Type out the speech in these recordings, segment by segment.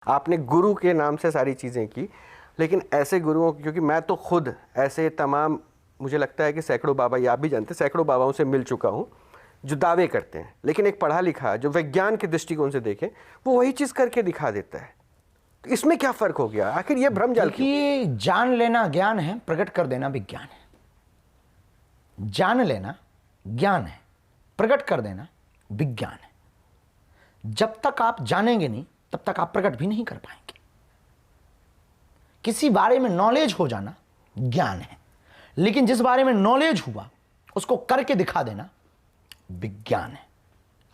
आपने गुरु के नाम से सारी चीज़ें की, लेकिन ऐसे गुरुओं, क्योंकि मैं तो खुद ऐसे तमाम, मुझे लगता है कि सैकड़ों बाबा, ये आप भी जानते हैं, सैकड़ों बाबाओं से मिल चुका हूँ जो दावे करते हैं, लेकिन एक पढ़ा लिखा जो विज्ञान के दृष्टिकोण से देखे वो वही चीज़ करके दिखा देता है। तो इसमें क्या फ़र्क हो गया आखिर? ये भ्रमजाल क्यों? देखिए, जान लेना ज्ञान है, प्रकट कर देना विज्ञान है। जान लेना ज्ञान है, प्रकट कर देना विज्ञान है। जब तक आप जानेंगे नहीं तब तक आप प्रकट भी नहीं कर पाएंगे। किसी बारे में नॉलेज हो जाना ज्ञान है, लेकिन जिस बारे में नॉलेज हुआ उसको करके दिखा देना विज्ञान है।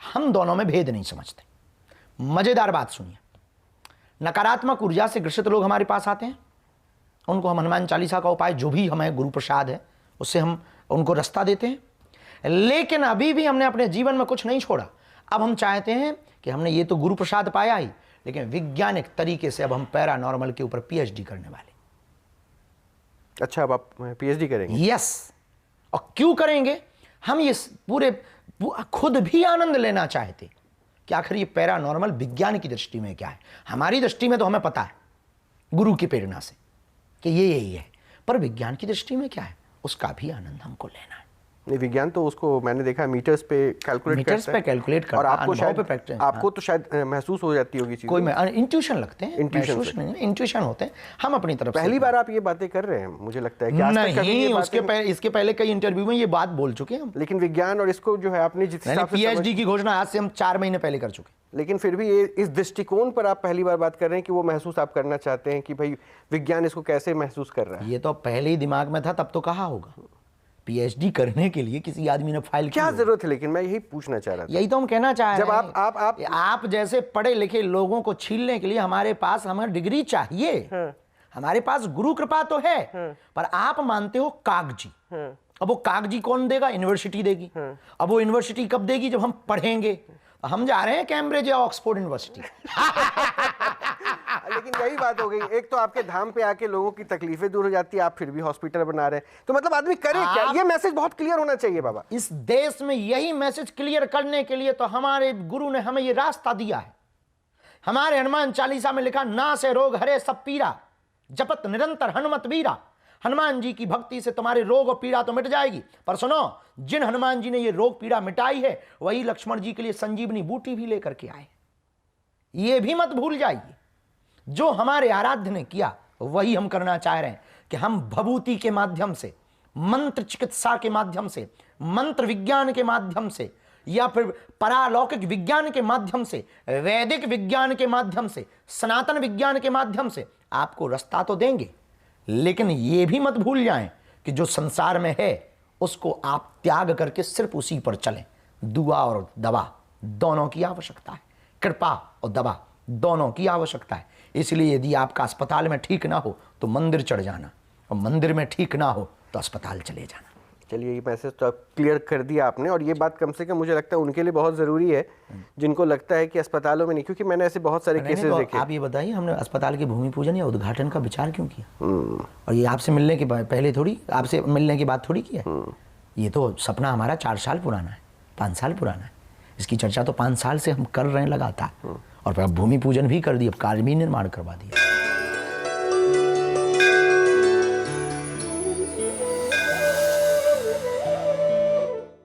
हम दोनों में भेद नहीं समझते। मजेदार बात सुनिए, नकारात्मक ऊर्जा से ग्रसित लोग हमारे पास आते हैं, उनको हम हनुमान चालीसा का उपाय, जो भी हमें गुरु प्रसाद है उससे हम उनको रास्ता देते हैं। लेकिन अभी भी हमने अपने जीवन में कुछ नहीं छोड़ा। अब हम चाहते हैं कि हमने ये तो गुरु प्रसाद पाया ही, लेकिन वैज्ञानिक तरीके से अब हम पैरानॉर्मल के ऊपर पीएचडी करने वाले। अच्छा, अब आप पीएचडी करेंगे? यस। और क्यों करेंगे? हम ये पूरे खुद भी आनंद लेना चाहते कि आखिर ये पैरानॉर्मल विज्ञान की दृष्टि में क्या है। हमारी दृष्टि में तो हमें पता है गुरु की प्रेरणा से कि ये यही है, पर विज्ञान की दृष्टि में क्या है उसका भी आनंद हमको लेना है। नहीं, विज्ञान तो उसको मैंने देखा मीटर्स पे कैलकुलेट करता है, और आपको शायद आपको तो शायद महसूस हो जाती होगी चीज़। कोई इंट्यूशन लगते हैं, महसूस नहीं, इंट्यूशन होते हैं। हम अपनी तरफ पहली बार आप ये बातें कर रहे हैं, मुझे लगता है कि आज तक कभी नहीं, इसके पहले कई इंटरव्यू में ये बात बोल चुके हैं हम। लेकिन विज्ञान और इसको जो है आपने जिस हिसाब से पीएचडी की घोषणा आज से हम 4 महीने पहले कर चुके, लेकिन फिर भी ये इस दृष्टिकोण पर आप पहली बार बात कर रहे हैं कि वो महसूस आप करना चाहते हैं कि भाई विज्ञान इसको कैसे महसूस कर रहा है। ये तो पहले ही दिमाग में था, तब तो कहा होगा। पीएचडी करने के लिए किसी आदमी ने फाइल क्या जरूरत है? लेकिन मैं यही पूछना चाह रहा था। यही तो हम कहना चाह रहे हैं। जब आप जैसे पढ़े लिखे लोगों को छीलने के लिए हमारे पास हमें डिग्री चाहिए। हमारे पास गुरु कृपा तो है, पर आप मानते हो कागजी। अब वो कागजी कौन देगा? यूनिवर्सिटी देगी। अब वो यूनिवर्सिटी कब देगी? जब हम पढ़ेंगे। हम जा रहे हैं कैम्ब्रिज या ऑक्सफोर्ड यूनिवर्सिटी। लेकिन यही बात हो गई, एक तो आपके धाम पे आके लोगों की तकलीफें दूर हो जाती है, आप फिर भी हॉस्पिटल बना रहे हैं, तो मतलब आदमी करे क्या? ये मैसेज बहुत क्लियर होना चाहिए बाबा। इस देश में यही मैसेज क्लियर करने के लिए तो हमारे गुरु ने हमें ये रास्ता दिया है। हमारे हनुमान चालीसा में लिखा, ना से रोग हरे सब पीरा, जपत निरंतर हनुमत वीरा। हनुमान जी की भक्ति से तुम्हारे रोग और पीड़ा तो मिट जाएगी, पर सुनो, जिन हनुमान जी ने ये रोग पीड़ा मिटाई है वही लक्ष्मण जी के लिए संजीवनी बूटी भी लेकर के आए। ये भी मत भूल जाइए, जो हमारे आराध्य ने किया वही हम करना चाह रहे हैं कि हम भभूति के माध्यम से, मंत्र चिकित्सा के माध्यम से, मंत्र विज्ञान के माध्यम से, या फिर परालौकिक विज्ञान के माध्यम से, वैदिक विज्ञान के माध्यम से, सनातन विज्ञान के माध्यम से आपको रास्ता तो देंगे, लेकिन ये भी मत भूल जाएं कि जो संसार में है उसको आप त्याग करके सिर्फ उसी पर चलें। दुआ और दवा दोनों की आवश्यकता है, कृपा और दवा दोनों की आवश्यकता है। इसलिए यदि आपका अस्पताल में ठीक ना हो तो मंदिर चढ़ जाना, और मंदिर में ठीक ना हो तो अस्पताल चले जाना। चलिए, ये मैसेज तो आप क्लियर कर दिया आपने, और ये बात कम से कम मुझे लगता है उनके लिए बहुत ज़रूरी है जिनको लगता है कि अस्पतालों में नहीं, क्योंकि मैंने ऐसे बहुत सारे केसेस देखे। आप ये बताइए, हमने अस्पताल के भूमि पूजन या उद्घाटन का विचार क्यों किया? और ये आपसे मिलने के पहले थोड़ी, आपसे मिलने के बाद थोड़ी किया। ये तो सपना हमारा 4 साल पुराना है, 5 साल पुराना है। इसकी चर्चा तो 5 साल से हम कर रहे हैं लगातार, और फिर भूमि पूजन भी कर दी, अब कार्य भी निर्माण करवा दिया।